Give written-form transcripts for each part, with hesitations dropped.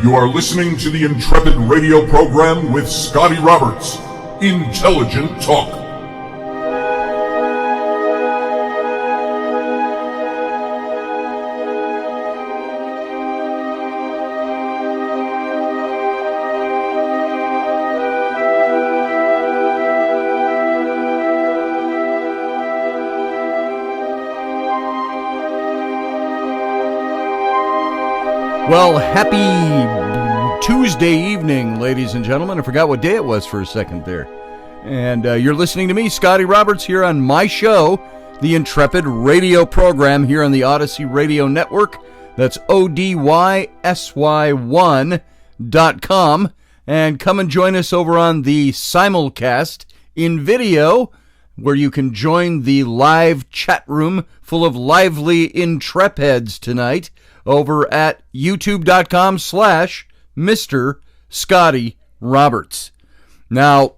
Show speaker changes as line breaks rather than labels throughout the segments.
You are listening to the Intrepid radio program with Scotty Roberts. Intelligent Talk.
Well, happy Tuesday evening, ladies and gentlemen. I forgot what day it was for a second there. And you're listening to me, Scotty Roberts, here on my show, the Intrepid radio program here on the Odyssey Radio Network. That's ODYSY1.com. And come and join us over on the simulcast in video, where you can join the live chat room full of lively Intrepids tonight over at youtube.com/Mr. Scotty Roberts. Now,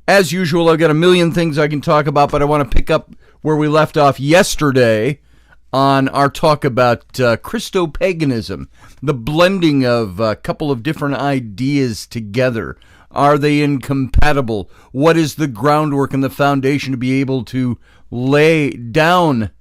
as usual, I've got a million things I can talk about, but I want to pick up where we left off yesterday on our talk about Christopaganism, the blending of a couple of different ideas together. Are they incompatible? What is the groundwork and the foundation to be able to lay down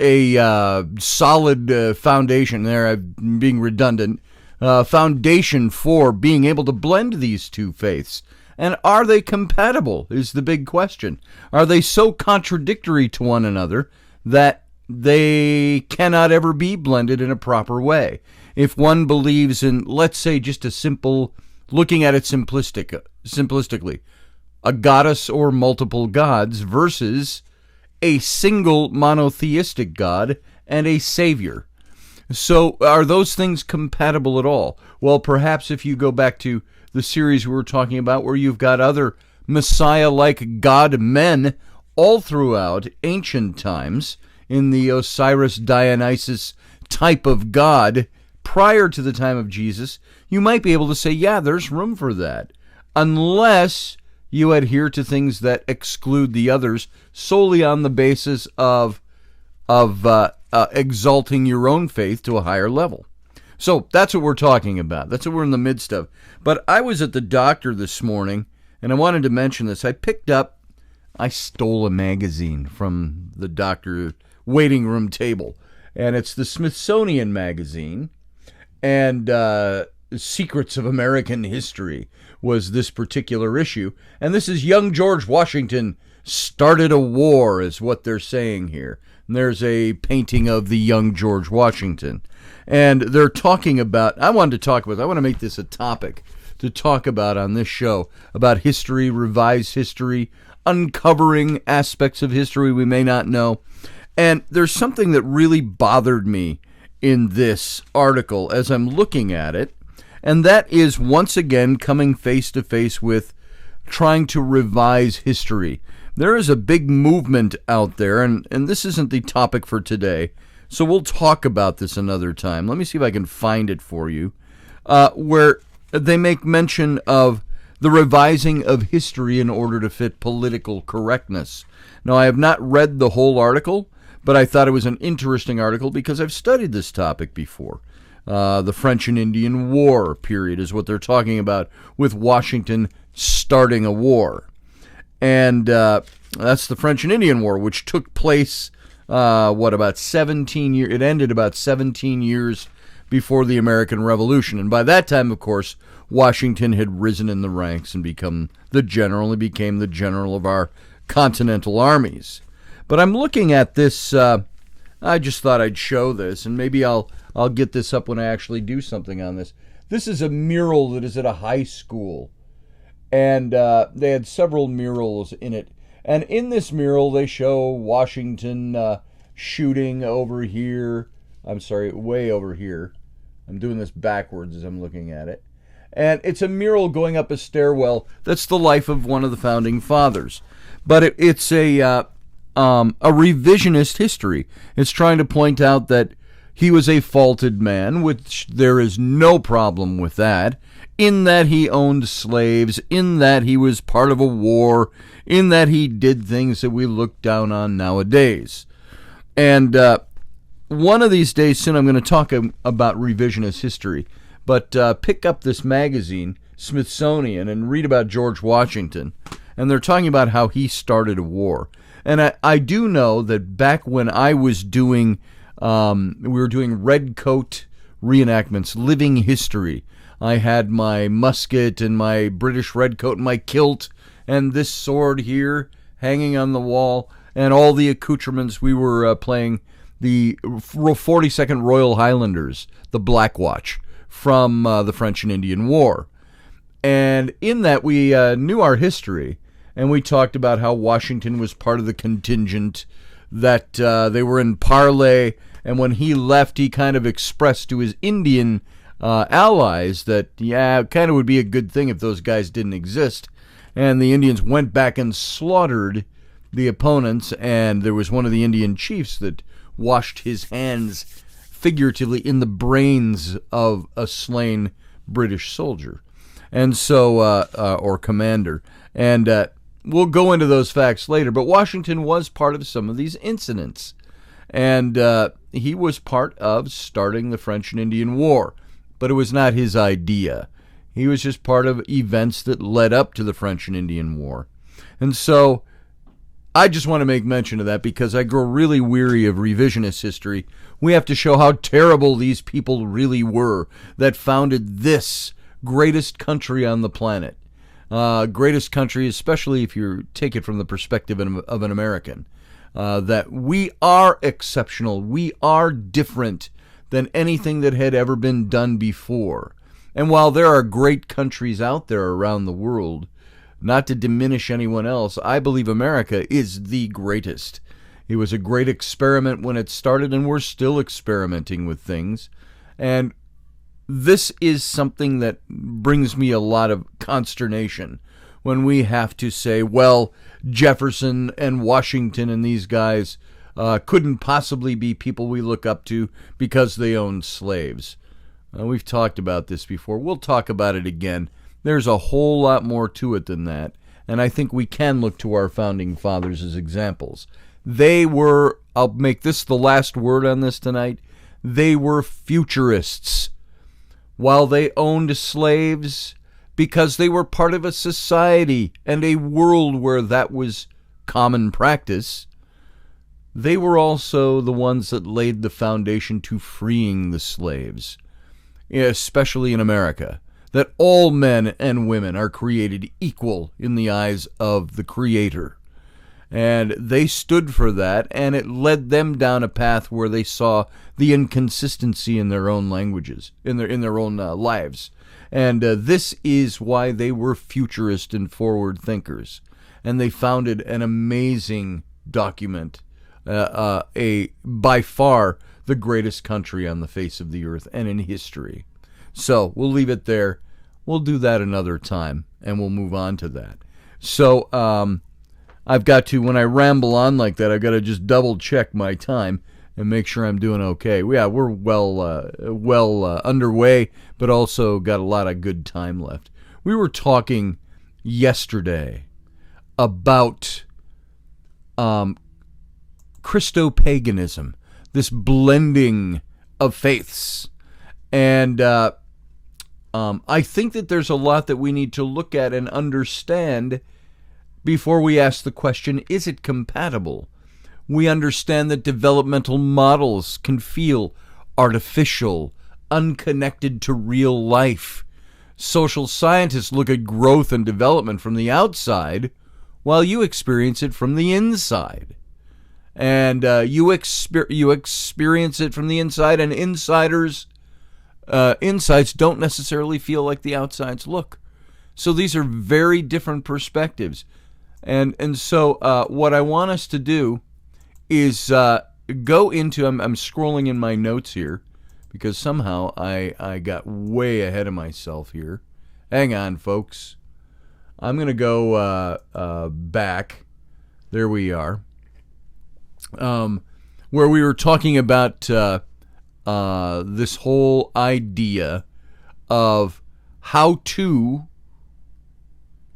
a solid foundation there, I'm being redundant, foundation for being able to blend these two faiths? And are they compatible is the big question. Are they so contradictory to one another that they cannot ever be blended in a proper way? If one believes in, let's say, just a simple, looking at it simplistically, a goddess or multiple gods versus a single monotheistic God and a savior. So are those things compatible at all? Well, perhaps if you go back to the series we were talking about, where you've got other Messiah-like God men all throughout ancient times in the Osiris Dionysus type of God prior to the time of Jesus, you might be able to say, yeah, there's room for that. Unless you adhere to things that exclude the others solely on the basis of exalting your own faith to a higher level. So that's what we're talking about. That's what we're in the midst of. But I was at the doctor this morning, and I wanted to mention this. I stole a magazine from the doctor waiting room table, and it's the Smithsonian magazine, and Secrets of American History was this particular issue. And this is Young George Washington started a war, is what they're saying here. And there's a painting of the young George Washington. And they're talking about, I want to make this a topic to talk about on this show, about history, revised history, uncovering aspects of history we may not know. And there's something that really bothered me in this article as I'm looking at it, and that is once again coming face to face with trying to revise history. There is a big movement out there, and this isn't the topic for today, so we'll talk about this another time. Let me see if I can find it for you, where they make mention of the revising of history in order to fit political correctness. Now, I have not read the whole article, but I thought it was an interesting article because I've studied this topic before. The French and Indian War period is what they're talking about, with Washington starting a war. And that's the French and Indian War, which took place, about 17 years? It ended about 17 years before the American Revolution. And by that time, of course, Washington had risen in the ranks and became the general of our continental armies. But I'm looking at this, I just thought I'd show this, and maybe I'll get this up when I actually do something on this. This is a mural that is at a high school, and they had several murals in it. And in this mural, they show Washington shooting over here. I'm sorry, way over here. I'm doing this backwards as I'm looking at it. And it's a mural going up a stairwell. That's the life of one of the founding fathers. But it's a revisionist history. It's trying to point out that he was a faulted man, which there is no problem with that, in that he owned slaves, in that he was part of a war, in that he did things that we look down on nowadays. And one of these days soon I'm going to talk about revisionist history. but pick up this magazine, Smithsonian, and read about George Washington. And they're talking about how he started a war. And I do know that back when I was doing, we were doing red coat reenactments, living history. I had my musket and my British red coat and my kilt and this sword here hanging on the wall and all the accoutrements. We were playing the 42nd Royal Highlanders, the Black Watch, from the French and Indian War. And in that, we knew our history, and we talked about how Washington was part of the contingent, that they were in parley, and when he left, he kind of expressed to his Indian allies that, yeah, it kind of would be a good thing if those guys didn't exist. And the Indians went back and slaughtered the opponents, and there was one of the Indian chiefs that washed his hands figuratively in the brains of a slain British soldier, and so or commander. And we'll go into those facts later, but Washington was part of some of these incidents, and he was part of starting the French and Indian War, but it was not his idea. He was just part of events that led up to the French and Indian War. And so I just want to make mention of that because I grow really weary of revisionist history. We have to show how terrible these people really were that founded this greatest country on the planet. Greatest country, especially if you take it from the perspective of an American. That we are exceptional. We are different than anything that had ever been done before. And while there are great countries out there around the world, not to diminish anyone else, I believe America is the greatest. It was a great experiment when it started, and we're still experimenting with things. And this is something that brings me a lot of consternation when we have to say, well, Jefferson and Washington and these guys couldn't possibly be people we look up to because they owned slaves. We've talked about this before. We'll talk about it again. There's a whole lot more to it than that, and I think we can look to our founding fathers as examples. They were, I'll make this the last word on this tonight, they were futurists. While they owned slaves, because they were part of a society and a world where that was common practice, they were also the ones that laid the foundation to freeing the slaves, especially in America, that all men and women are created equal in the eyes of the Creator. And they stood for that, and it led them down a path where they saw the inconsistency in their own languages, in their own lives. And this is why they were futurist and forward thinkers. And they founded an amazing document, by far the greatest country on the face of the earth and in history. So we'll leave it there. We'll do that another time, and we'll move on to that. So I've got to, when I ramble on like that, I've got to just double check my time and make sure I'm doing okay. Yeah, we're well underway, but also got a lot of good time left. We were talking yesterday about Christo-paganism, this blending of faiths. And I think that there's a lot that we need to look at and understand before we ask the question, is it compatible? We understand that developmental models can feel artificial, unconnected to real life. Social scientists look at growth and development from the outside, while you experience it from the inside. And you experience it from the inside, and insides don't necessarily feel like the outsides look. So these are very different perspectives. And so what I want us to do is go into, I'm scrolling in my notes here, because somehow I got way ahead of myself here. Hang on, folks. I'm going to go back. There we are. Where we were talking about this whole idea of how to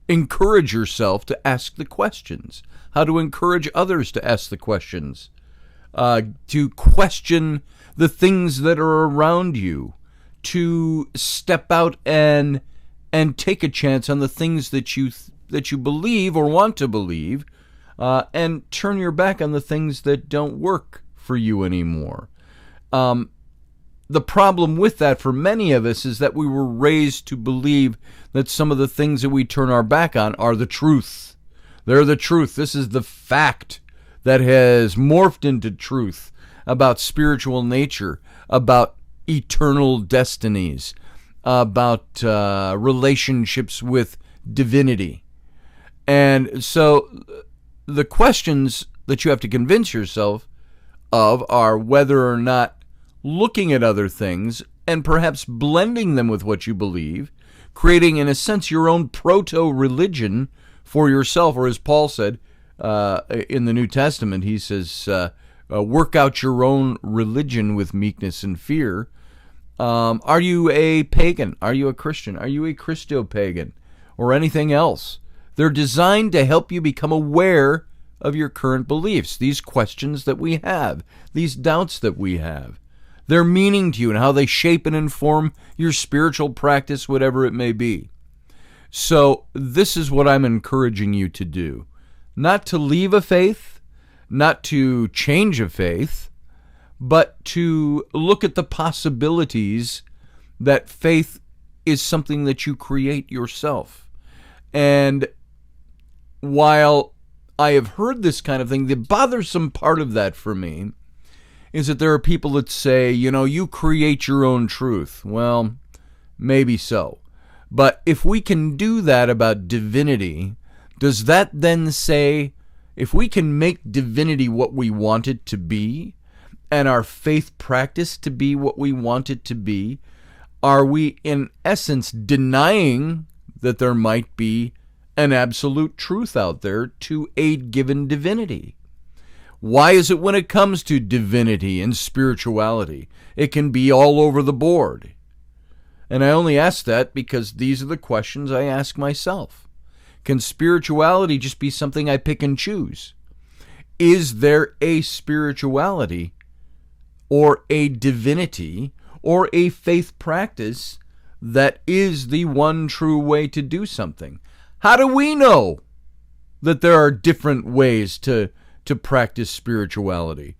encourage yourself to ask the questions, how to encourage others to ask the questions, to question the things that are around you, to step out and take a chance on the things that you believe or want to believe, and turn your back on the things that don't work for you anymore. The problem with that for many of us is that we were raised to believe that some of the things that we turn our back on are the truth. They're the truth. This is the fact that has morphed into truth about spiritual nature, about eternal destinies, about relationships with divinity. And so the questions that you have to convince yourself of are whether or not looking at other things and perhaps blending them with what you believe, creating, in a sense, your own proto-religion for yourself, or as Paul said in the New Testament, he says, work out your own religion with meekness and fear. Are you a pagan? Are you a Christian? Are you a Christo-pagan? Or anything else? They're designed to help you become aware of your current beliefs, these questions that we have, these doubts that we have, their meaning to you and how they shape and inform your spiritual practice, whatever it may be. So this is what I'm encouraging you to do. Not to leave a faith, not to change a faith, but to look at the possibilities that faith is something that you create yourself. And while I have heard this kind of thing, the bothersome part of that for me is that there are people that say, you create your own truth. Well, maybe so. But if we can do that about divinity, does that then say, if we can make divinity what we want it to be, and our faith practice to be what we want it to be, are we in essence denying that there might be an absolute truth out there to aid given divinity? Why is it when it comes to divinity and spirituality, it can be all over the board? And I only ask that because these are the questions I ask myself. Can spirituality just be something I pick and choose? Is there a spirituality or a divinity or a faith practice that is the one true way to do something? How do we know that there are different ways to practice spirituality?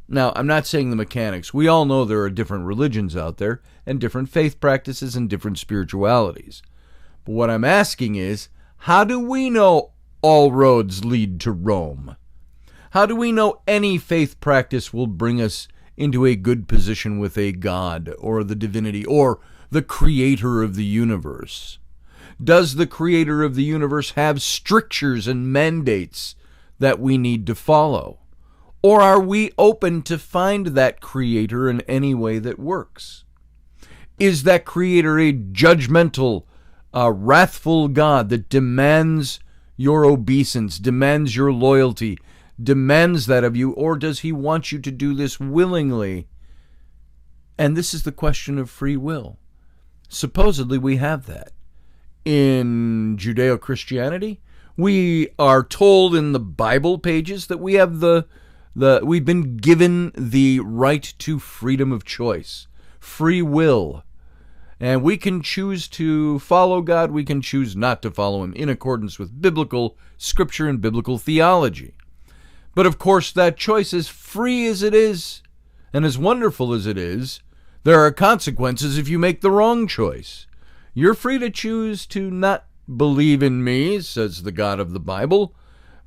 Now, I'm not saying the mechanics. We all know there are different religions out there and different faith practices and different spiritualities. But what I'm asking is, how do we know all roads lead to Rome? How do we know any faith practice will bring us into a good position with a God or the divinity or the creator of the universe? Does the creator of the universe have strictures and mandates that we need to follow? Or are we open to find that creator in any way that works? Is that creator a judgmental, wrathful God that demands your obeisance, demands your loyalty, demands that of you, or does he want you to do this willingly? And this is the question of free will. Supposedly we have that. In Judeo-Christianity, we are told in the Bible pages that we have we've been given the right to freedom of choice, free will. And we can choose to follow God, we can choose not to follow him in accordance with biblical scripture and biblical theology. But of course, that choice, as free as it is, and as wonderful as it is, there are consequences if you make the wrong choice. You're free to choose to not believe in me, says the God of the Bible,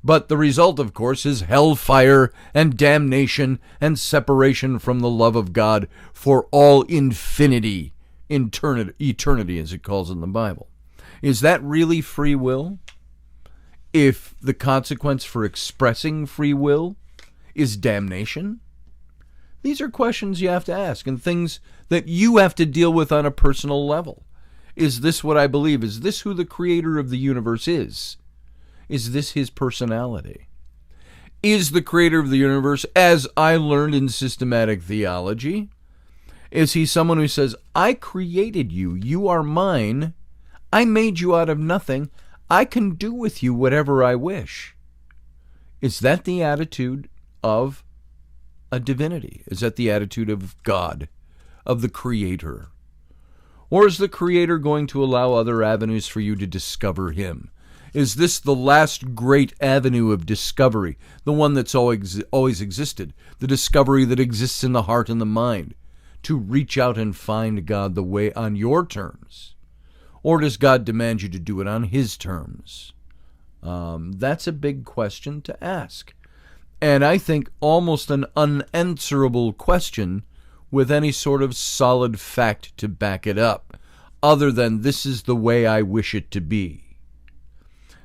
but the result, of course, is hellfire and damnation and separation from the love of God for all infinity, eternity, as it calls in the Bible. Is that really free will? If the consequence for expressing free will is damnation? These are questions you have to ask and things that you have to deal with on a personal level. Is this what I believe? Is this who the creator of the universe is? Is this his personality? Is the creator of the universe, as I learned in systematic theology, is he someone who says, I created you, you are mine, I made you out of nothing, I can do with you whatever I wish? Is that the attitude of a divinity? Is that the attitude of God, of the creator? Or is the Creator going to allow other avenues for you to discover Him? Is this the last great avenue of discovery, the one that's always existed, the discovery that exists in the heart and the mind, to reach out and find God the way on your terms? Or does God demand you to do it on His terms? That's a big question to ask. And I think almost an unanswerable question with any sort of solid fact to back it up, other than this is the way I wish it to be.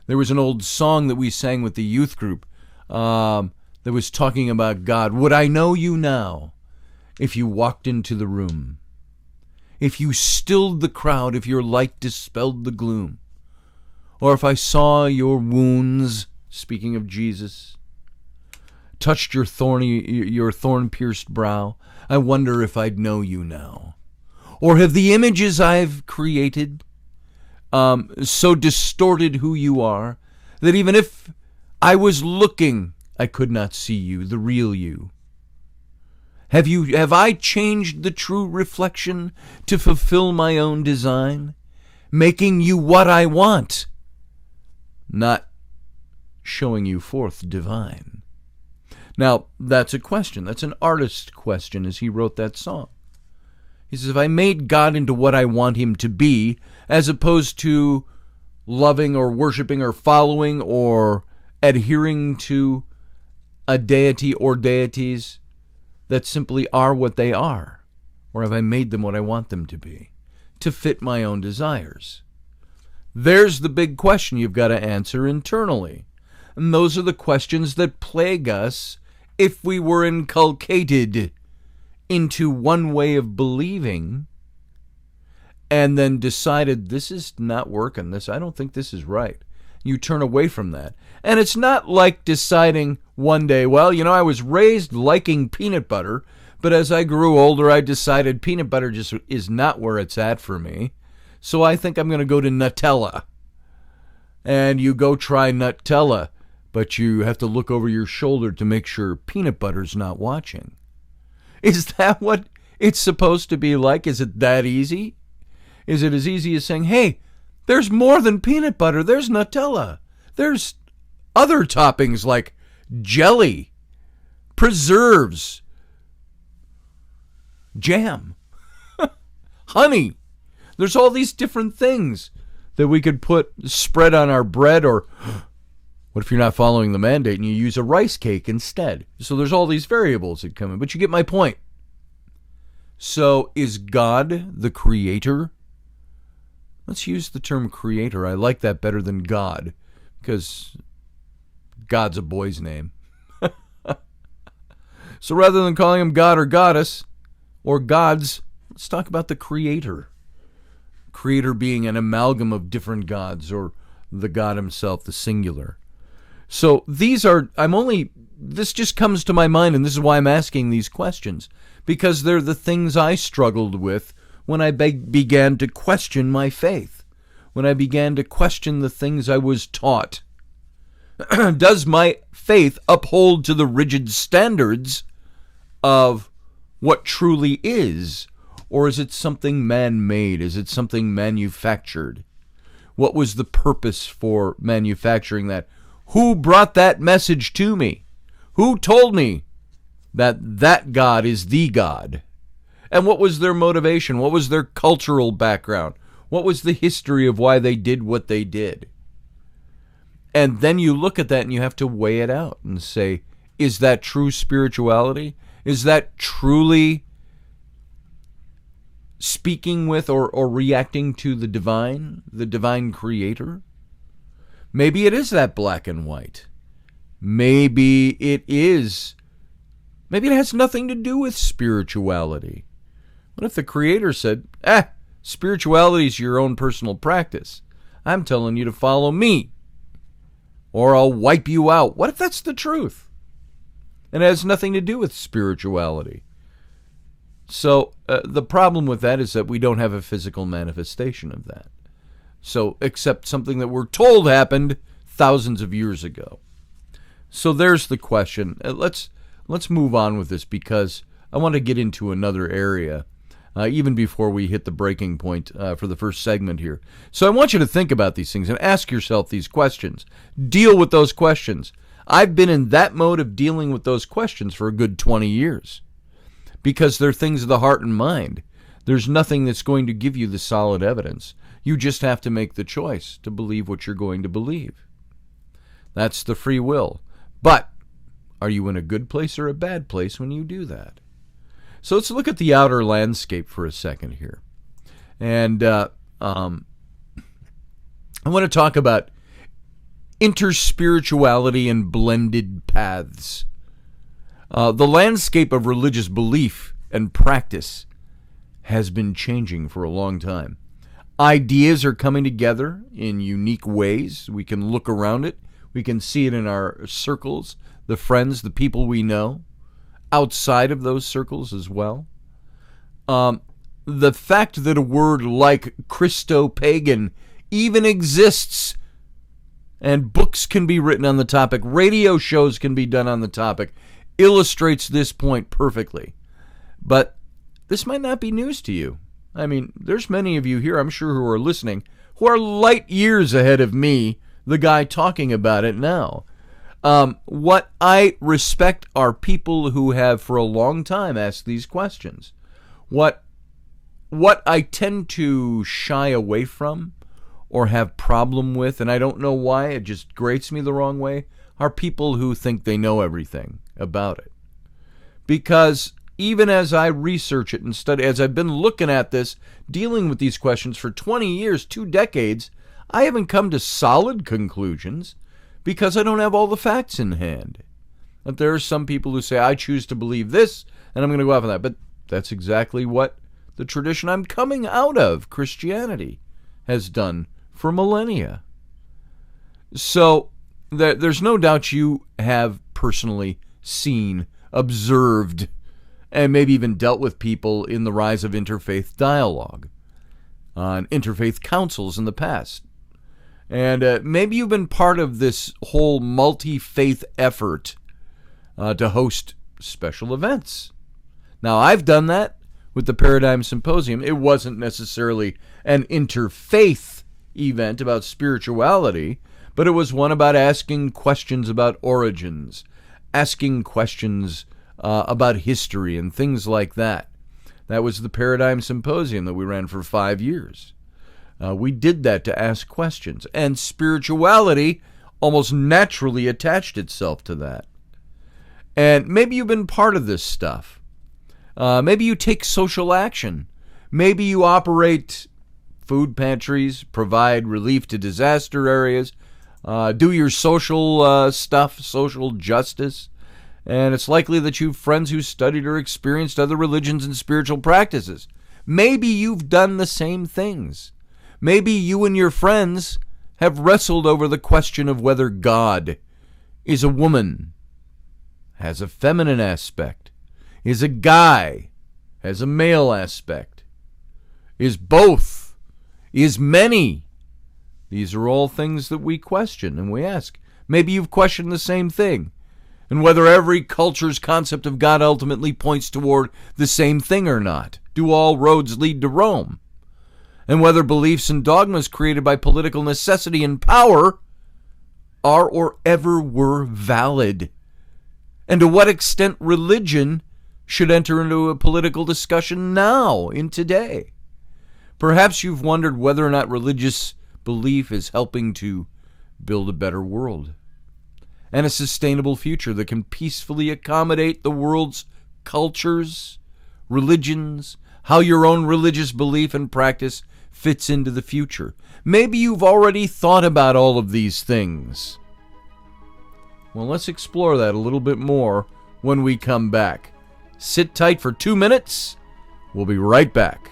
There was an old song that we sang with the youth group that was talking about God. Would I know you now if you walked into the room? If you stilled the crowd, if your light dispelled the gloom? Or if I saw your wounds, speaking of Jesus, touched your thorn-pierced brow, I wonder if I'd know you now. Or have the images I've created so distorted who you are that even if I was looking, I could not see you, the real you? Have I changed the true reflection to fulfill my own design, making you what I want, not showing you forth divine? Now, that's a question. That's an artist question, as he wrote that song. He says, if I made God into what I want Him to be, as opposed to loving or worshiping or following or adhering to a deity or deities that simply are what they are, or have I made them what I want them to be, to fit my own desires? There's the big question you've got to answer internally. And those are the questions that plague us if we were inculcated into one way of believing and then decided this is not working, I don't think this is right. You turn away from that. And it's not like deciding one day, well, I was raised liking peanut butter, but as I grew older, I decided peanut butter just is not where it's at for me. So I think I'm going to go to Nutella. And you go try Nutella, but you have to look over your shoulder to make sure peanut butter's not watching. Is that what it's supposed to be like? Is it that easy? Is it as easy as saying, hey, there's more than peanut butter, there's Nutella. There's other toppings like jelly, preserves, jam, honey. There's all these different things that we could spread on our bread, or what if you're not following the mandate and you use a rice cake instead? So there's all these variables that come in, but you get my point. So is God the creator? Let's use the term creator. I like that better than God, because God's a boy's name. So rather than calling him God or goddess or gods, let's talk about the creator. Creator being an amalgam of different gods, or the God himself, the singular. So this just comes to my mind, and this is why I'm asking these questions, because they're the things I struggled with when I began to question my faith, when I began to question the things I was taught. Does my faith uphold to the rigid standards of what truly is, or is it something man-made? Is it something manufactured? What was the purpose for manufacturing that? Who brought that message to me? Who told me that God is the God? And what was their motivation? What was their cultural background? What was the history of why they did what they did? And then you look at that and you have to weigh it out and say, is that true spirituality? Is that truly speaking with or reacting to the divine creator? Maybe it is that black and white. Maybe it has nothing to do with spirituality. What if the creator said, spirituality is your own personal practice. I'm telling you to follow me, or I'll wipe you out. What if that's the truth? And it has nothing to do with spirituality. So the problem with that is that we don't have a physical manifestation of that. So, except something that we're told happened thousands of years ago. So there's the question. Let's move on with this, because I want to get into another area. even before we hit the breaking point for the first segment here. So I want you to think about these things and ask yourself these questions. Deal with those questions. I've been in that mode of dealing with those questions for a good 20 years because they're things of the heart and mind. There's nothing that's going to give you the solid evidence. You just have to make the choice to believe what you're going to believe. That's the free will. But are you in a good place or a bad place when you do that? So let's look at the outer landscape for a second here. And I want to talk about interspirituality and blended paths. The landscape of religious belief and practice has been changing for a long time. Ideas are coming together in unique ways. We can look around it. We can see it in our circles, the friends, the people we know, outside of those circles as well. The fact that a word like Christo-pagan even exists, and books can be written on the topic, radio shows can be done on the topic, illustrates this point perfectly. But this might not be news to you. I mean, there's many of you here, I'm sure, who are listening, who are light years ahead of me, the guy talking about it now. What I respect are people who have for a long time asked these questions. What I tend to shy away from or have problem with, and I don't know why, it just grates me the wrong way, are people who think they know everything about it. Because even as I research it and study, as I've been looking at this, dealing with these questions for 20 years, 2 decades, I haven't come to solid conclusions because I don't have all the facts in hand. But there are some people who say, I choose to believe this, and I'm going to go off on that. But that's exactly what the tradition I'm coming out of, Christianity, has done for millennia. So there's no doubt you have personally seen, observed, and maybe even dealt with people in the rise of interfaith dialogue, on interfaith councils in the past. And maybe you've been part of this whole multi-faith effort to host special events. Now, I've done that with the Paradigm Symposium. It wasn't necessarily an interfaith event about spirituality, but it was one about asking questions about origins, asking questions about history and things like that. That was the Paradigm Symposium that we ran for 5 years. We did that to ask questions, and spirituality almost naturally attached itself to that. And maybe you've been part of this stuff. Maybe you take social action. Maybe you operate food pantries, provide relief to disaster areas, do your social stuff, social justice. And it's likely that you have friends who studied or experienced other religions and spiritual practices. Maybe you've done the same things. Maybe you and your friends have wrestled over the question of whether God is a woman, has a feminine aspect, is a guy, has a male aspect, is both, is many. These are all things that we question and we ask. Maybe you've questioned the same thing, and whether every culture's concept of God ultimately points toward the same thing or not. Do all roads lead to Rome? And whether beliefs and dogmas created by political necessity and power are or ever were valid. And to what extent religion should enter into a political discussion now, in today. Perhaps you've wondered whether or not religious belief is helping to build a better world and a sustainable future that can peacefully accommodate the world's cultures, religions, how your own religious belief and practice fits into the future. Maybe you've already thought about all of these things. Well, let's explore that a little bit more when we come back. Sit tight for 2 minutes. We'll be right back.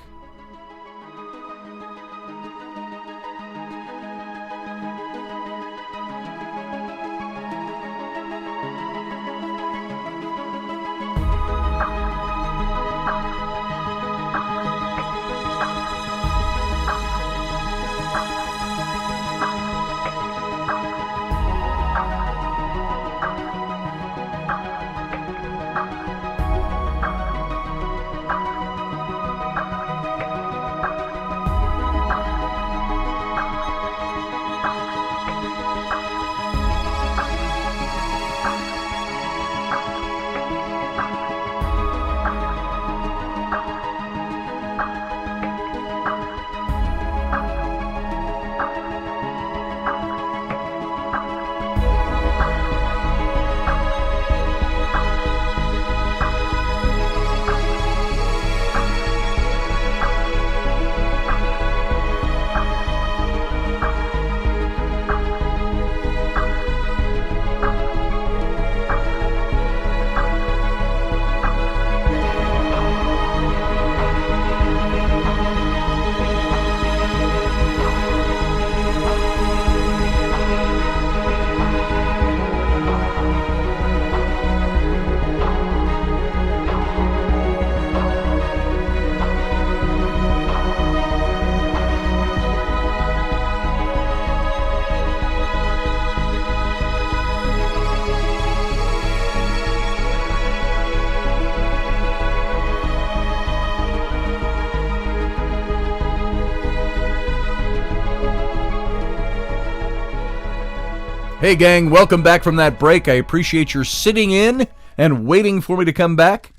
Hey gang, welcome back from that break. I appreciate your sitting in and waiting for me to come back.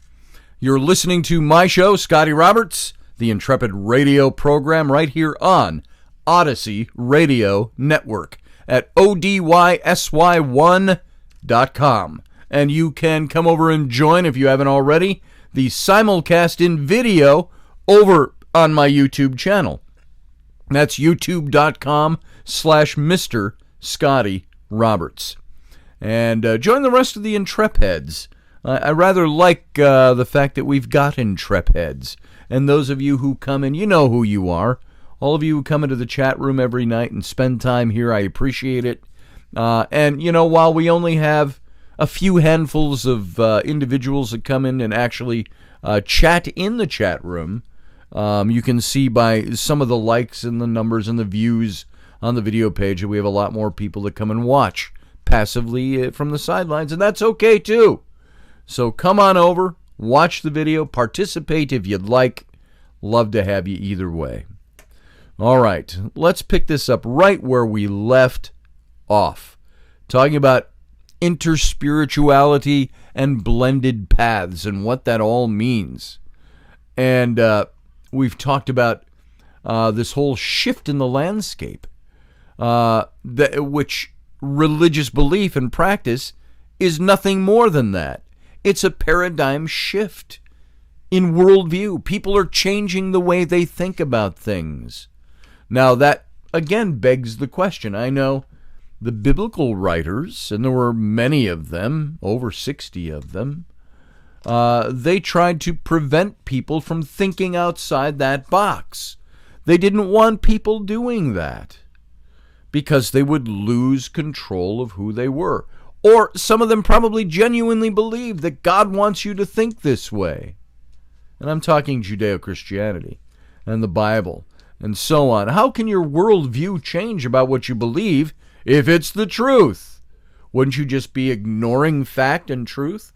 You're listening to my show, Scotty Roberts, the Intrepid radio program right here on Odyssey Radio Network at odysy1.com. And you can come over and join, if you haven't already, the simulcast in video over on my YouTube channel. That's youtube.com/Mr. Scotty Roberts. And join the rest of the Intrepids. I rather like the fact that we've got Intrepids. And those of you who come in, you know who you are. All of you who come into the chat room every night and spend time here, I appreciate it. And, you know, while we only have a few handfuls of individuals that come in and actually chat in the chat room, you can see by some of the likes and the numbers and the views on the video page that we have a lot more people that come and watch passively from the sidelines, and that's okay too. So come on over, watch the video, participate if you'd like. Love to have you either way. All right, let's pick this up right where we left off, talking about interspirituality and blended paths and what that all means. And we've talked about this whole shift in the landscape, which religious belief and practice is nothing more than that. It's a paradigm shift in worldview. People are changing the way they think about things. Now that, again, begs the question. I know the biblical writers, and there were many of them, over 60 of them, they tried to prevent people from thinking outside that box. They didn't want people doing that because they would lose control of who they were. Or some of them probably genuinely believe that God wants you to think this way. And I'm talking Judeo-Christianity and the Bible and so on. How can your worldview change about what you believe if it's the truth? Wouldn't you just be ignoring fact and truth?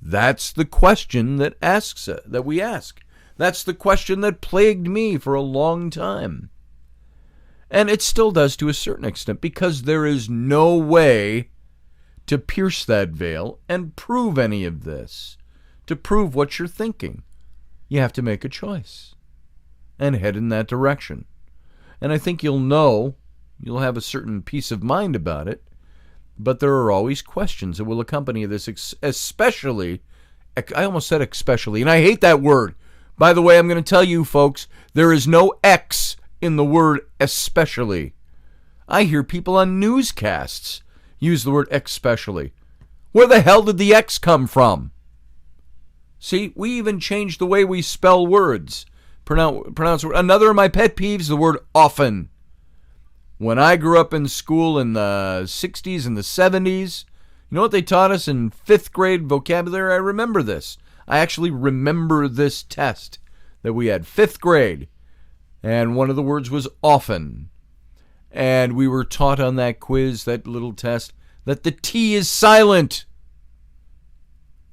That's the question that we ask. That's the question that plagued me for a long time. And it still does to a certain extent, because there is no way to pierce that veil and prove any of this, to prove what you're thinking. You have to make a choice and head in that direction. And I think you'll have a certain peace of mind about it, but there are always questions that will accompany this, especially, I almost said especially, and I hate that word. By the way, I'm going to tell you folks, there is no X in the word especially. I hear people on newscasts use the word especially. Where the hell did the X come from? See, we even changed the way we spell words. Pronounce another of my pet peeves, the word often. When I grew up in school in the 60s and the 70s, you know what they taught us in 5th grade vocabulary? I remember this. I actually remember this test that we had, 5th grade. And one of the words was often. And we were taught on that quiz, that little test, that the T is silent.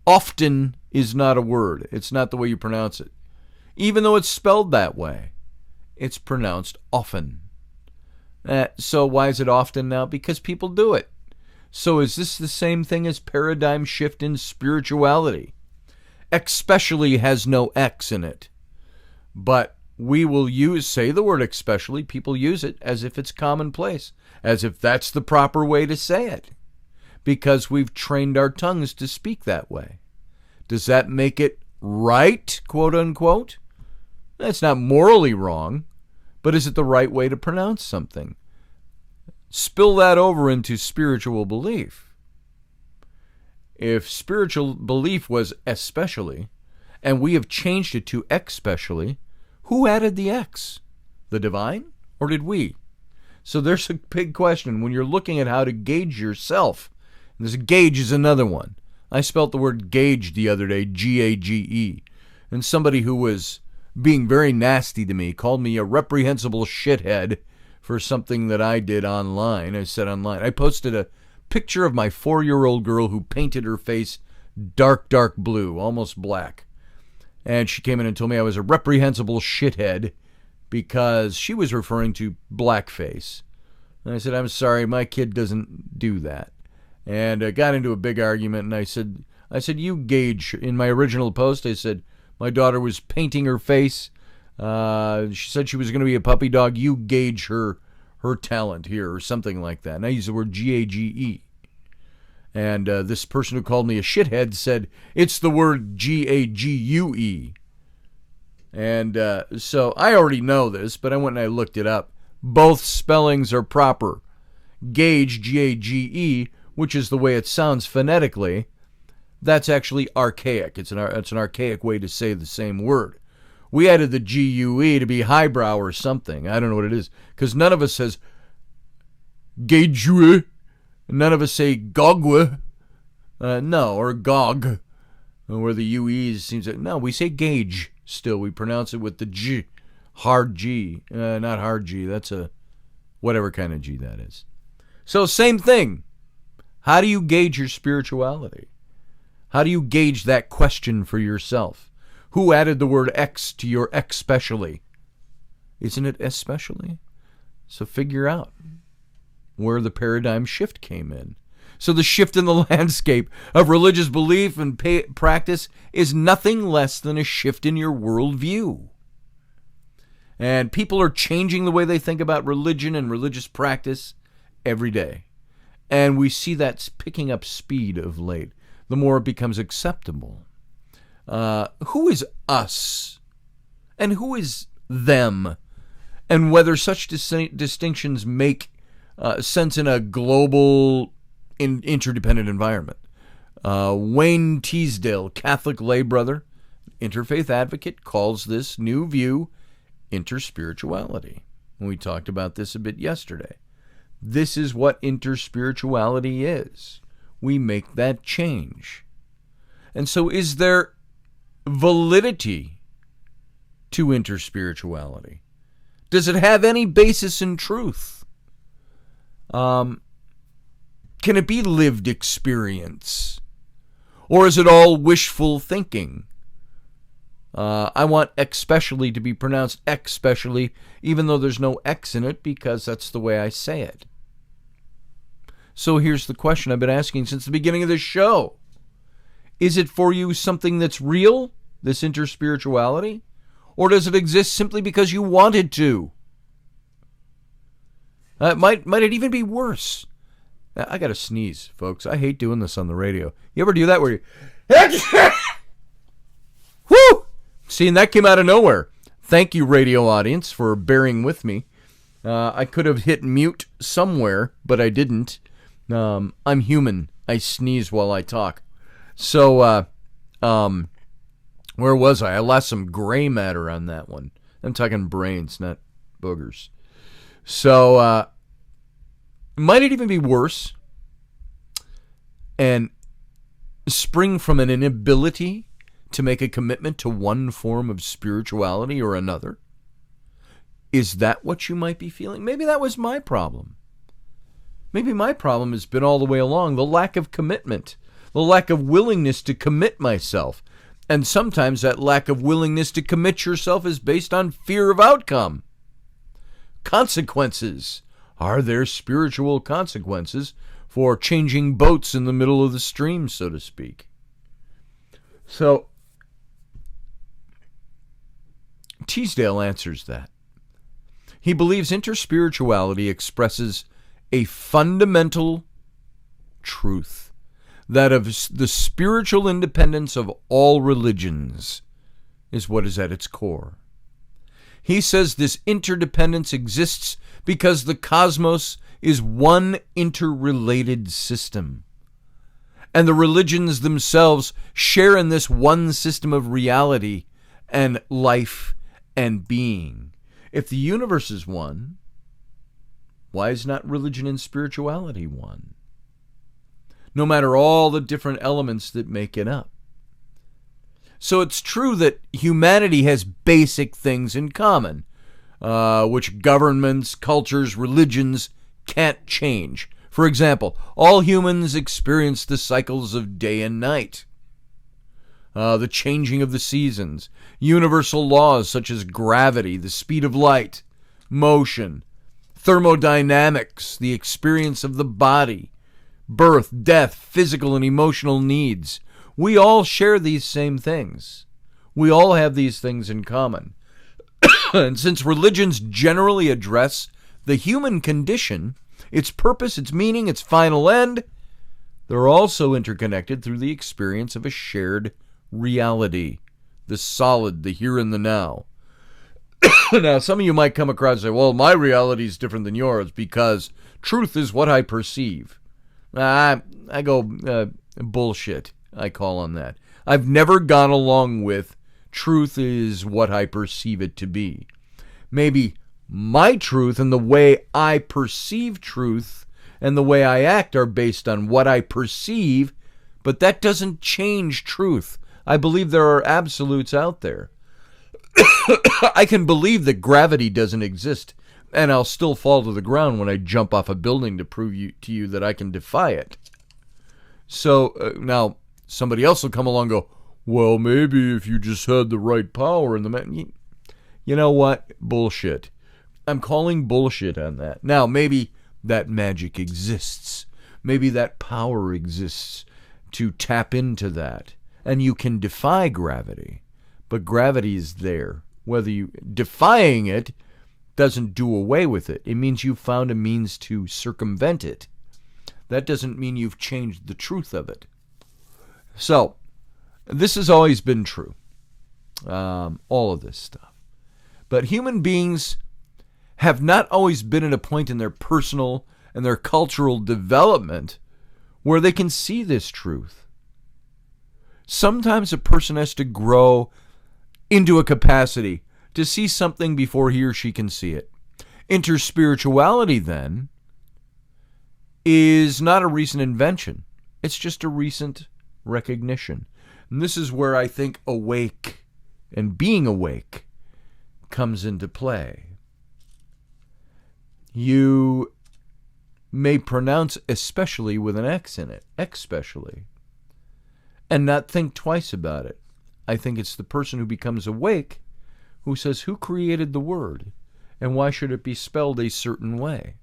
Often is not a word. It's not the way you pronounce it. Even though it's spelled that way, it's pronounced often. So why is it often now? Because people do it. So is this the same thing as paradigm shift in spirituality? Especially has no X in it. But we will say the word especially, people use it as if it's commonplace, as if that's the proper way to say it, because we've trained our tongues to speak that way. Does that make it right, quote unquote? That's not morally wrong, but is it the right way to pronounce something? Spill that over into spiritual belief. If spiritual belief was especially, and we have changed it to especially, who added the X? The divine? Or did we? So there's a big question when you're looking at how to gauge yourself. And this gauge is another one. I spelt the word gauge the other day, G-A-G-E. And somebody who was being very nasty to me called me a reprehensible shithead for something that I did online. I said online. I posted a picture of my 4-year-old girl who painted her face dark, dark blue, almost black. And she came in and told me I was a reprehensible shithead because she was referring to blackface. And I said, I'm sorry, my kid doesn't do that. And got into a big argument, and I said, you gauge. In my original post, I said, my daughter was painting her face. She said she was going to be a puppy dog. You gauge her talent here, or something like that. And I used the word G-A-G-E. And this person who called me a shithead said, it's the word G-A-G-U-E. And so I already know this, but I went and I looked it up. Both spellings are proper. Gauge, G-A-G-E, which is the way it sounds phonetically, that's actually archaic. It's an archaic way to say the same word. We added the G-U-E to be highbrow or something. I don't know what it is. Because none of us says gauge. None of us say gogwe. No, or gog. Where the U-E seems to... No, we say gauge still. We pronounce it with the G. Hard G. Not hard G. That's a... whatever kind of G that is. So, same thing. How do you gauge your spirituality? How do you gauge that question for yourself? Who added the word X to your especially? Isn't it especially? So figure out where the paradigm shift came in. So the shift in the landscape of religious belief and practice is nothing less than a shift in your worldview. And people are changing the way they think about religion and religious practice every day. And we see that's picking up speed of late, the more it becomes acceptable. Who is us? And who is them? And whether such distinctions make sense in a global, interdependent environment. Wayne Teasdale, Catholic lay brother, interfaith advocate, calls this new view interspirituality. We talked about this a bit yesterday. This is what interspirituality is. We make that change. And so is there validity to interspirituality? Does it have any basis in truth? Can it be lived experience? Or is it all wishful thinking? I want especially to be pronounced especially, even though there's no X in it, because that's the way I say it. So here's the question I've been asking since the beginning of this show. Is it for you something that's real, this interspirituality? Or does it exist simply because you wanted to? Might it even be worse? I got to sneeze, folks. I hate doing this on the radio. You ever do that where you... Whoo! See, and that came out of nowhere. Thank you, radio audience, for bearing with me. I could have hit mute somewhere, but I didn't. I'm human. I sneeze while I talk. So, where was I? I lost some gray matter on that one. I'm talking brains, not boogers. So, might it even be worse and spring from an inability to make a commitment to one form of spirituality or another? Is that what you might be feeling? Maybe that was my problem. Maybe my problem has been all the way along the lack of commitment, the lack of willingness to commit myself. And sometimes that lack of willingness to commit yourself is based on fear of outcome. Consequences. Are there spiritual consequences for changing boats in the middle of the stream, so to speak? So, Teasdale answers that. He believes interspirituality expresses a fundamental truth, that of the spiritual independence of all religions is what is at its core. He says this interdependence exists because the cosmos is one interrelated system, and the religions themselves share in this one system of reality and life and being. If the universe is one, why is not religion and spirituality one? No matter all the different elements that make it up. So it's true that humanity has basic things in common, which governments, cultures, religions can't change. For example, all humans experience the cycles of day and night, the changing of the seasons, universal laws such as gravity, the speed of light, motion, thermodynamics, the experience of the body, birth, death, physical and emotional needs. We all share these same things. We all have these things in common. And since religions generally address the human condition, its purpose, its meaning, its final end, they're also interconnected through the experience of a shared reality, the solid, the here and the now. Now, some of you might come across and say, well, my reality is different than yours because truth is what I perceive. I go, bullshit, I call on that. I've never gone along with truth is what I perceive it to be. Maybe my truth and the way I perceive truth and the way I act are based on what I perceive, but that doesn't change truth. I believe there are absolutes out there. I can believe that gravity doesn't exist, and I'll still fall to the ground when I jump off a building to prove to you that I can defy it. So now somebody else will come along and go, well, maybe if you just had the right power and the you know what? Bullshit. I'm calling bullshit on that. Now, maybe that magic exists. Maybe that power exists to tap into that, and you can defy gravity. But gravity is there. Whether you defying it doesn't do away with it. It means you've found a means to circumvent it. That doesn't mean you've changed the truth of it. So, this has always been true. All of this stuff. But human beings have not always been at a point in their personal and their cultural development where they can see this truth. Sometimes a person has to grow into a capacity to see something before he or she can see it. Interspirituality, then, is not a recent invention. It's just a recent recognition. And this is where I think awake and being awake comes into play. You may pronounce especially with an X in it, especially, and not think twice about it. I think it's the person who becomes awake who says, who created the word, and why should it be spelled a certain way?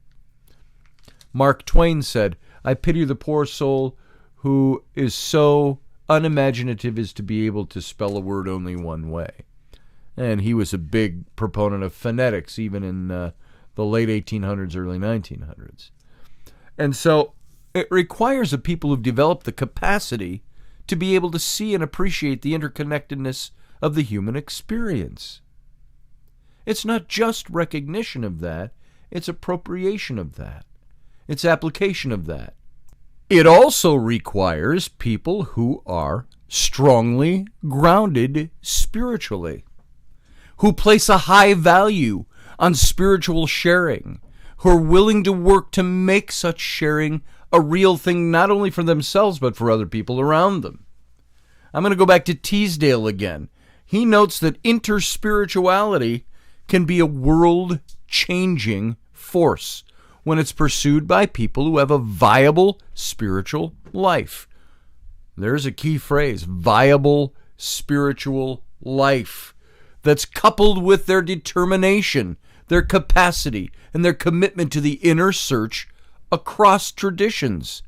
Mark Twain said, I pity the poor soul who is so unimaginative as to be able to spell a word only one way. And he was a big proponent of phonetics, even in the late 1800s, early 1900s. And so it requires of people who've developed the capacity to be able to see and appreciate the interconnectedness of the human experience. It's not just recognition of that, it's appropriation of that. It's application of that. It also requires people who are strongly grounded spiritually, who place a high value on spiritual sharing, who are willing to work to make such sharing a real thing, not only for themselves, but for other people around them. I'm going to go back to Teasdale again. He notes that interspirituality can be a world-changing force when it's pursued by people who have a viable spiritual life. There's a key phrase, viable spiritual life, that's coupled with their determination, their capacity, and their commitment to the inner search across traditions.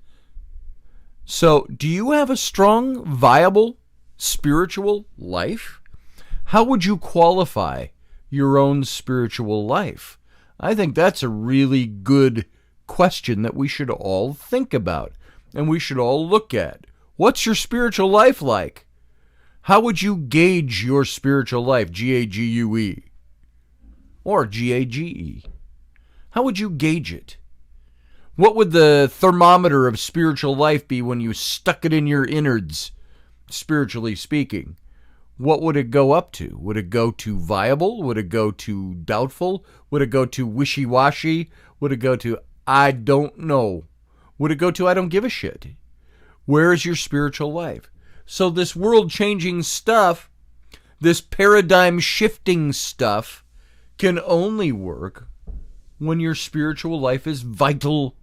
So, do you have a strong, viable, spiritual life? How would you qualify your own spiritual life? I think that's a really good question that we should all think about and we should all look at. What's your spiritual life like? How would you gauge your spiritual life? G-A-G-U-E or G-A-G-E. How would you gauge it? What would the thermometer of spiritual life be when you stuck it in your innards, spiritually speaking? What would it go up to? Would it go to viable? Would it go to doubtful? Would it go to wishy-washy? Would it go to I don't know? Would it go to I don't give a shit? Where is your spiritual life? So this world-changing stuff, this paradigm-shifting stuff, can only work when your spiritual life is vital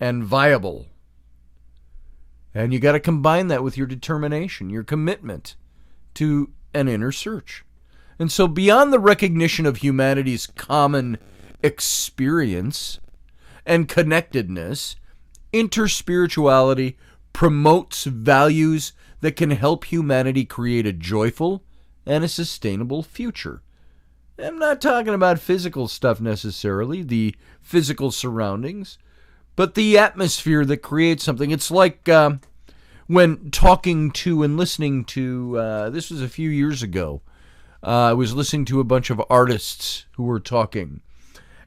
and viable. And you got to combine that with your determination, your commitment to an inner search. And so beyond the recognition of humanity's common experience and connectedness, interspirituality promotes values that can help humanity create a joyful and a sustainable future. I'm not talking about physical stuff necessarily, the physical surroundings, but the atmosphere that creates something. It's like when talking to and listening to, this was a few years ago, I was listening to a bunch of artists who were talking,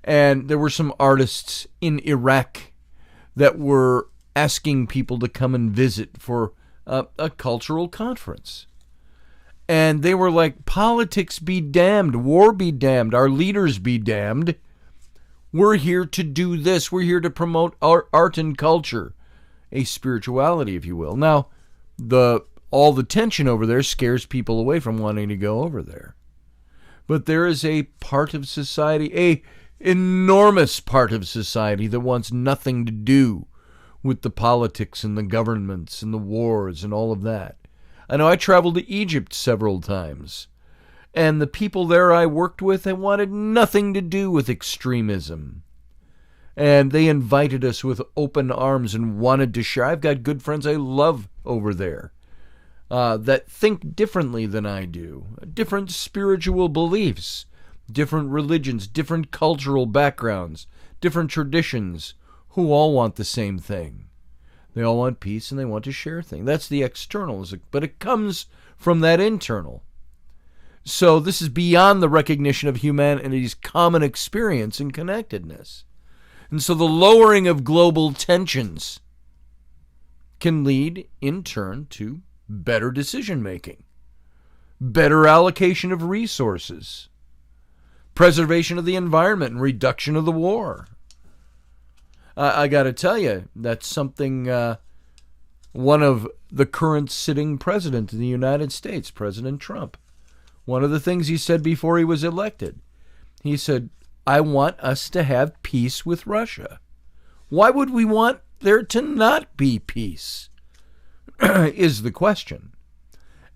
and there were some artists in Iraq that were asking people to come and visit for a cultural conference. And they were like, politics be damned, war be damned, our leaders be damned. We're here to do this. We're here to promote art and culture, a spirituality, if you will. Now, all the tension over there scares people away from wanting to go over there. But there is a part of society, a enormous part of society that wants nothing to do with the politics and the governments and the wars and all of that. I know I traveled to Egypt several times, and the people there I worked with, they wanted nothing to do with extremism. And they invited us with open arms and wanted to share. I've got good friends I love over there that think differently than I do, different spiritual beliefs, different religions, different cultural backgrounds, different traditions, who all want the same thing. They all want peace and they want to share things. That's the external, but it comes from that internal. So this is beyond the recognition of humanity's common experience and connectedness. And so the lowering of global tensions can lead, in turn, to better decision making, better allocation of resources, preservation of the environment, and reduction of the war. I got to tell you, that's something one of the current sitting president of the United States, President Trump, one of the things he said before he was elected, he said, I want us to have peace with Russia. Why would we want there to not be peace? Is the question.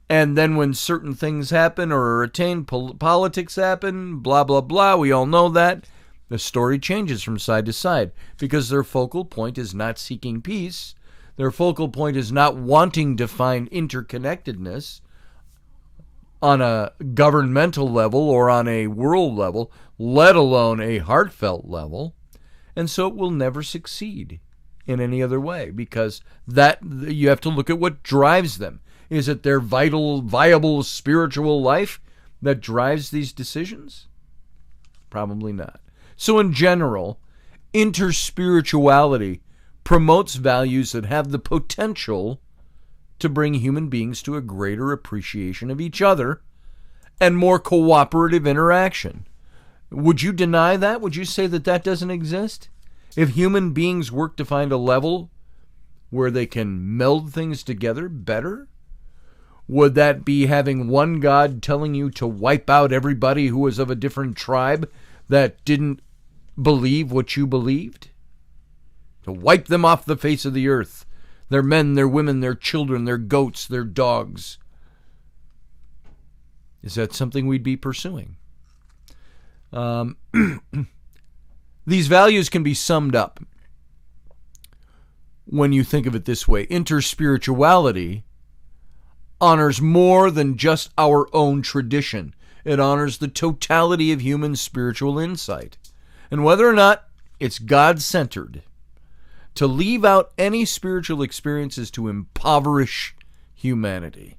And then when certain things happen or are attained, politics happen, blah, blah, blah, we all know that. The story changes from side to side because their focal point is not seeking peace. Their focal point is not wanting to find interconnectedness on a governmental level or on a world level, let alone a heartfelt level. And so it will never succeed in any other way because that you have to look at what drives them. Is it their viable spiritual life that drives these decisions? Probably not. So in general, interspirituality promotes values that have the potential to bring human beings to a greater appreciation of each other and more cooperative interaction. Would you deny that? Would you say that that doesn't exist? If human beings work to find a level where they can meld things together better, would that be having one God telling you to wipe out everybody who was of a different tribe that didn't believe what you believed? To wipe them off the face of the earth. Their men, their women, their children, their goats, their dogs. Is that something we'd be pursuing? These values can be summed up when you think of it this way. Interspirituality honors more than just our own tradition. It honors the totality of human spiritual insight. And whether or not it's God-centered, to leave out any spiritual experiences to impoverish humanity.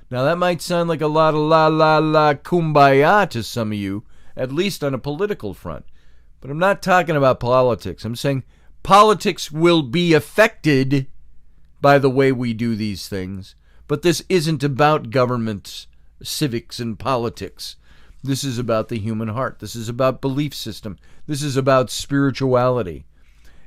Now that might sound like a lot of la kumbaya to some of you, at least on a political front. But I'm not talking about politics. I'm saying politics will be affected by the way we do these things. But this isn't about government, civics, and politics. This is about the human heart. This is about belief system. This is about spirituality.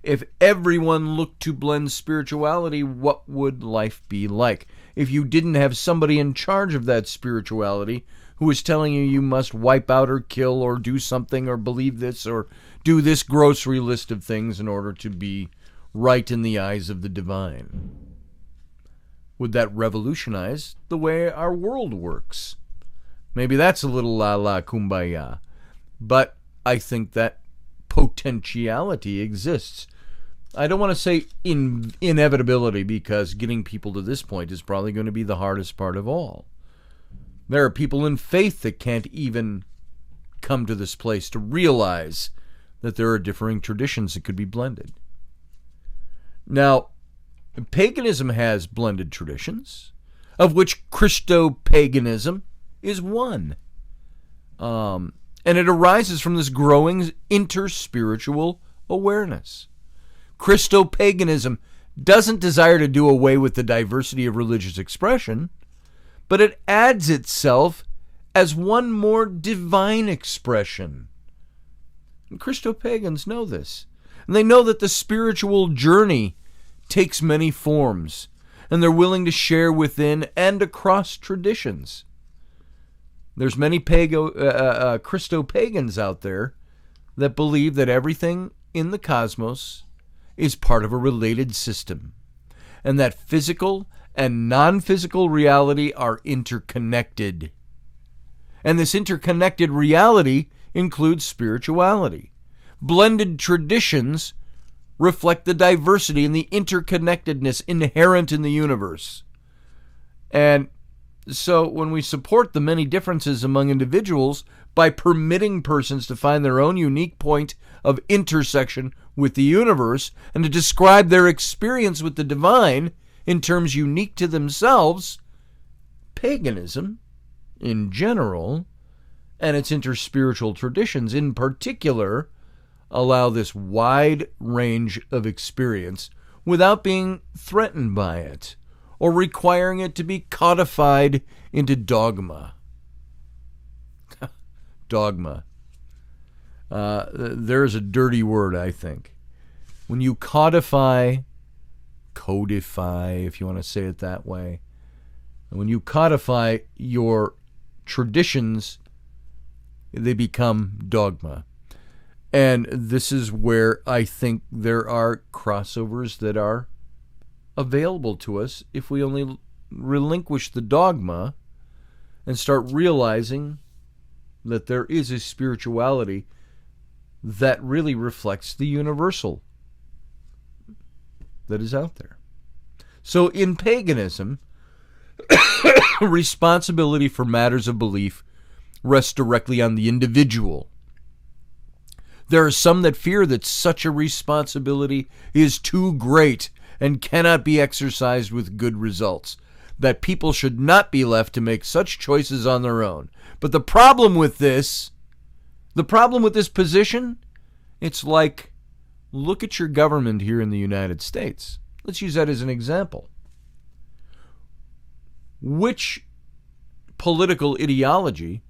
If everyone looked to blend spirituality, what would life be like? If you didn't have somebody in charge of that spirituality who was telling you you must wipe out or kill or do something or believe this or do this grocery list of things in order to be right in the eyes of the divine. Would that revolutionize the way our world works? Maybe that's a little la kumbaya. But I think that potentiality exists. I don't want to say inevitability, because getting people to this point is probably going to be the hardest part of all. There are people in faith that can't even come to this place to realize that there are differing traditions that could be blended. Now, paganism has blended traditions, of which Christo-paganism is one. And it arises from this growing interspiritual awareness. Christo-paganism doesn't desire to do away with the diversity of religious expression, but it adds itself as one more divine expression. And Christo-pagans know this. And they know that the spiritual journey takes many forms, and they're willing to share within and across traditions. There's many Christo-pagans out there that believe that everything in the cosmos is part of a related system, and that physical and non-physical reality are interconnected. And this interconnected reality includes spirituality. Blended traditions reflect the diversity and the interconnectedness inherent in the universe. And so when we support the many differences among individuals by permitting persons to find their own unique point of intersection with the universe and to describe their experience with the divine in terms unique to themselves, paganism in general and its interspiritual traditions in particular allow this wide range of experience without being threatened by it or requiring it to be codified into dogma. Dogma. There's a dirty word, I think. When you codify, if you want to say it that way, when you codify your traditions, they become dogma. And this is where I think there are crossovers that are available to us if we only relinquish the dogma and start realizing that there is a spirituality that really reflects the universal that is out there. So in paganism, responsibility for matters of belief rests directly on the individual. There are some that fear that such a responsibility is too great and cannot be exercised with good results, that people should not be left to make such choices on their own. But the problem with this position, it's like, look at your government here in the United States. Let's use that as an example. Which political ideology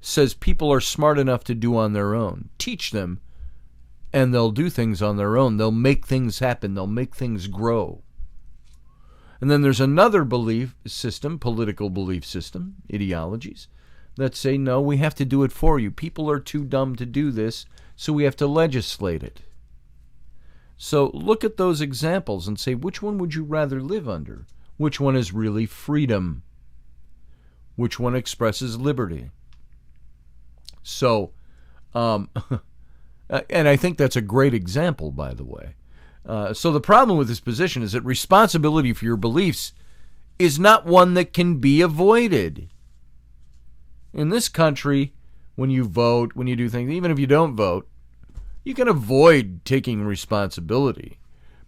says people are smart enough to do on their own? Teach them, and they'll do things on their own. They'll make things happen. They'll make things grow. And then there's another belief system, political belief system, ideologies, that say, no, we have to do it for you. People are too dumb to do this, so we have to legislate it. So look at those examples and say, which one would you rather live under? Which one is really freedom? Which one expresses liberty? So, and I think that's a great example, by the way. So the problem with this position is that responsibility for your beliefs is not one that can be avoided. In this country, when you vote, when you do things, even if you don't vote, you can avoid taking responsibility,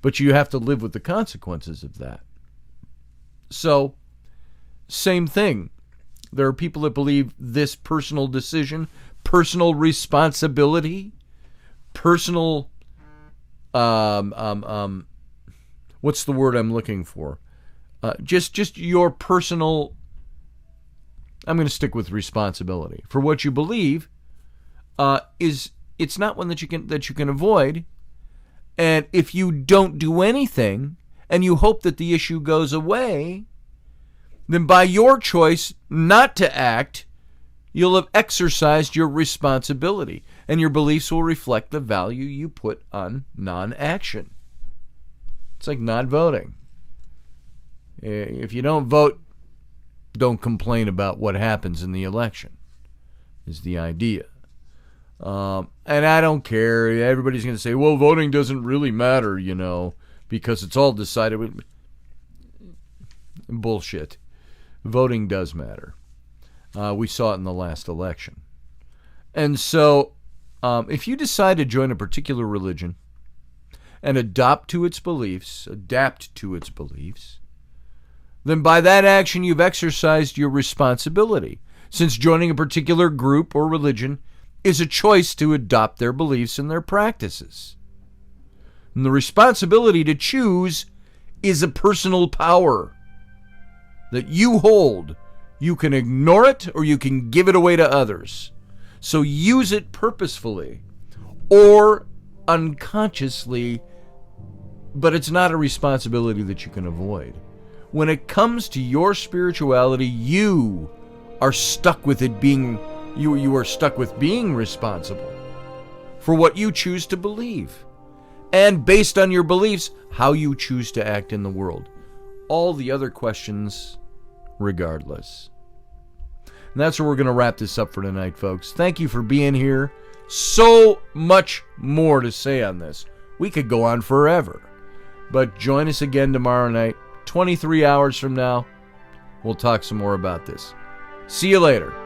but you have to live with the consequences of that. So, same thing. There are people that believe this personal decision, personal responsibility, personal, what's the word I'm looking for? Just your personal, I'm going to stick with responsibility for what you believe, it's not one that you can avoid. And if you don't do anything and you hope that the issue goes away, then by your choice not to act, you'll have exercised your responsibility, and your beliefs will reflect the value you put on non-action. It's like not voting. If you don't vote, don't complain about what happens in the election, is the idea. And I don't care. Everybody's going to say, well, voting doesn't really matter, because it's all decided with... Bullshit. Voting does matter. We saw it in the last election. And so, if you decide to join a particular religion and adapt to its beliefs, then by that action you've exercised your responsibility, since joining a particular group or religion is a choice to adopt their beliefs and their practices. And the responsibility to choose is a personal power that you hold. You can ignore it or you can give it away to others. So use it purposefully or unconsciously, but it's not a responsibility that you can avoid. When it comes to your spirituality, you are stuck with it being, you are stuck with being responsible for what you choose to believe. And based on your beliefs, how you choose to act in the world. All the other questions regardless. And that's where we're going to wrap this up for tonight, folks. Thank you for being here. So much more to say on this. We could go on forever. But join us again tomorrow night, 23 hours from now. We'll talk some more about this. See you later.